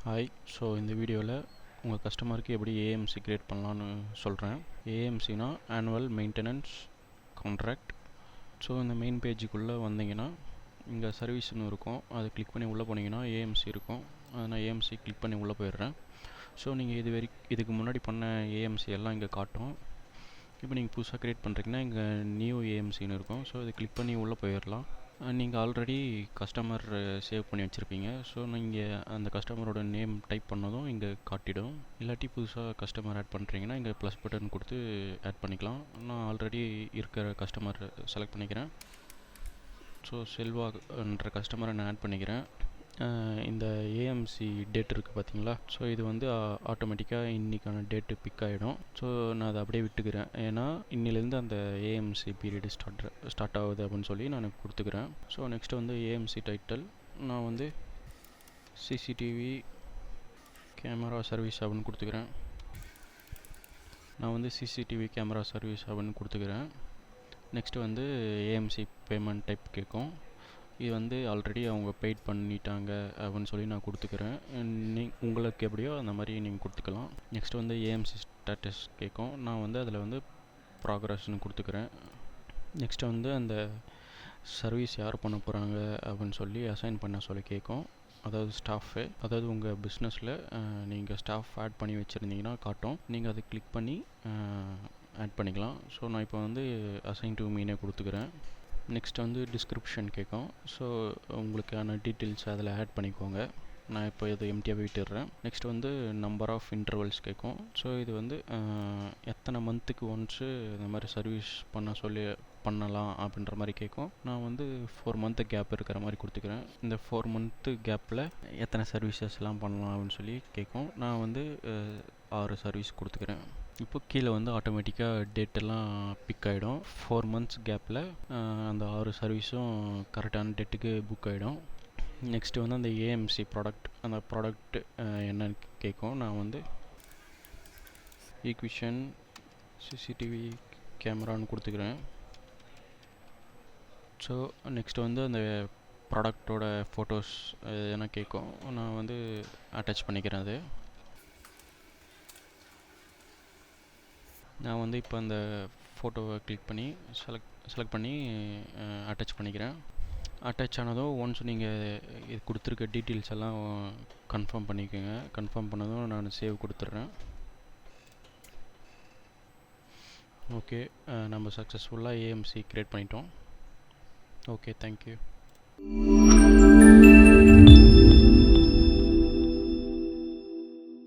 Hi. So இந்த வீடியோவில் உங்கள் கஸ்டமருக்கு எப்படி ஏஎம்சி கிரியேட் பண்ணலான்னு சொல்கிறேன். ஏஎம்சினா ஆனுவல் மெயின்டெனன்ஸ் கான்ட்ராக்ட். ஸோ இந்த மெயின் பேஜுக்குள்ளே வந்தீங்கன்னா இங்கே சர்வீஸ்னு இருக்கும், அதை கிளிக் பண்ணி உள்ளே போனீங்கன்னா ஏஎம்சி இருக்கும். அதை நான் ஏஎம்சி கிளிக் பண்ணி உள்ளே போயிடுறேன். ஸோ நீங்கள் இதுக்கு முன்னாடி பண்ண ஏஎம்சி எல்லாம் இங்கே காட்டும். இப்போ நீங்கள் புதுசாக க்ரியேட் பண்ணுறீங்கன்னா இங்கே நியூ ஏஎம்சின்னு இருக்கும். ஸோ இதை கிளிக் பண்ணி உள்ளே போயிடலாம். நீங்கள் ஆல்ரெடி கஸ்டமர் சேவ் பண்ணி வச்சுருப்பீங்க. ஸோ நீங்கள் அந்த கஸ்டமரோட நேம் டைப் பண்ணதும் இங்கே காட்டிடும். இல்லாட்டி புதுசாக கஸ்டமர் ஆட் பண்ணுறீங்கன்னா இங்கே ப்ளஸ் பட்டன் கொடுத்து ஆட் பண்ணிக்கலாம். நான் ஆல்ரெடி இருக்கிற கஸ்டமர் செலக்ட் பண்ணிக்கிறேன். ஸோ செல்வான்ற கஸ்டமரை நான் ஆட் பண்ணிக்கிறேன். இந்த ஏஎம்சி டேட் இருக்குது பார்த்தீங்களா? ஸோ இது வந்து ஆட்டோமேட்டிக்காக இன்றைக்கான டேட்டு பிக் ஆகிடும். ஸோ நான் அதை அப்படியே விட்டுக்கிறேன். ஏன்னா இன்னிலேருந்து அந்த ஏஎம்சி பீரியடு ஸ்டார்ட் ஆகுது அப்படின்னு சொல்லி நான் கொடுத்துக்கிறேன். ஸோ நெக்ஸ்ட்டு வந்து ஏஎம்சி டைட்டில் நான் வந்து சிசிடிவி கேமரா சர்வீஸ் அப்படின்னு கொடுத்துக்கிறேன். நான் வந்து சிசிடிவி கேமரா சர்வீஸ் அப்படின்னு கொடுத்துக்கிறேன். நெக்ஸ்ட்டு வந்து ஏஎம்சி பேமெண்ட் டைப் கேட்கும். இது வந்து ஆல்ரெடி அவங்க பெய்ட் பண்ணிட்டாங்க அப்படின்னு சொல்லி நான் கொடுத்துக்கிறேன். உங்களுக்கு எப்படியோ அந்த மாதிரி நீங்கள் கொடுத்துக்கலாம். நெக்ஸ்ட் வந்து ஏஎம்சி ஸ்டேட்டஸ் கேட்கும். நான் வந்து அதில் வந்து ப்ராக்ரஸ்ன்னு கொடுத்துக்கிறேன். நெக்ஸ்ட்டு வந்து அந்த சர்வீஸ் யார் பண்ண போகிறாங்க அப்படின்னு சொல்லி அசைன் பண்ண சொல்லி கேட்கும். அதாவது ஸ்டாஃபு, அதாவது உங்கள் பிஸ்னஸில் நீங்கள் ஸ்டாஃப் ஆட் பண்ணி வச்சுருந்தீங்கன்னா காட்டும். நீங்கள் அதை கிளிக் பண்ணி ஆட் பண்ணிக்கலாம். ஸோ நான் இப்போ வந்து அசைன் டு மீனே கொடுத்துக்கிறேன். நெக்ஸ்ட் வந்து டிஸ்கிரிப்ஷன் கேட்கும். ஸோ உங்களுக்கான டீட்டெயில்ஸ் அதில் ஆட் பண்ணிக்கோங்க. நான் இப்போ இதை எம்டியாக விட்டுடுறேன். நெக்ஸ்ட் வந்து நம்பர் ஆஃப் இன்டர்வல்ஸ் கேட்கும். ஸோ இது வந்து எத்தனை மந்த்துக்கு ஒன்ஸு இந்த மாதிரி சர்வீஸ் பண்ணலாம் அப்படின்ற மாதிரி கேட்கும். நான் வந்து 4 மந்த்து கேப் இருக்கிற மாதிரி கொடுத்துக்கிறேன். இந்த 4 மந்த்து கேப்பில் எத்தனை சர்வீசஸ்லாம் பண்ணலாம் அப்படின்னு சொல்லி கேட்கும். நான் வந்து 6 சர்வீஸ் கொடுத்துக்கிறேன். இப்போ கீழே வந்து ஆட்டோமேட்டிக்காக டேட்டெல்லாம் பிக் ஆகிடும். 4 மந்த்ஸ் கேப்பில் அந்த 6 சர்வீஸும் கரெக்டான டேட்டுக்கு புக் ஆகிடும். நெக்ஸ்ட்டு வந்து அந்த ஏஎம்சி ப்ராடக்ட், அந்த ப்ராடக்ட் என்னன்னு கேட்கும். நான் வந்து ஈக்விஷன் சிசிடிவி கேமரான்னு கொடுத்துக்கிறேன். ஸோ நெக்ஸ்ட்டு வந்து அந்த ப்ராடக்டோட ஃபோட்டோஸ் என்ன கேட்கும். நான் வந்து அட்டாச் பண்ணிக்கிறேன். அது நான் வந்து இப்போ அந்த ஃபோட்டோவை கிளிக் பண்ணி செலக்ட் பண்ணி அட்டாச் பண்ணிக்கிறேன். அட்டாச் ஆனதும் ஒன்ஸ் நீங்கள் இது கொடுத்துருக்க டீட்டெயில்ஸ் எல்லாம் கன்ஃபார்ம் பண்ணிக்கோங்க. கன்ஃபார்ம் பண்ணதும் நான் சேவ் கொடுத்துட்றேன். ஓகே, நம்ம சக்ஸஸ்ஃபுல்லாக ஏஎம்சி க்ரியேட் பண்ணிட்டோம். Okay, thank you.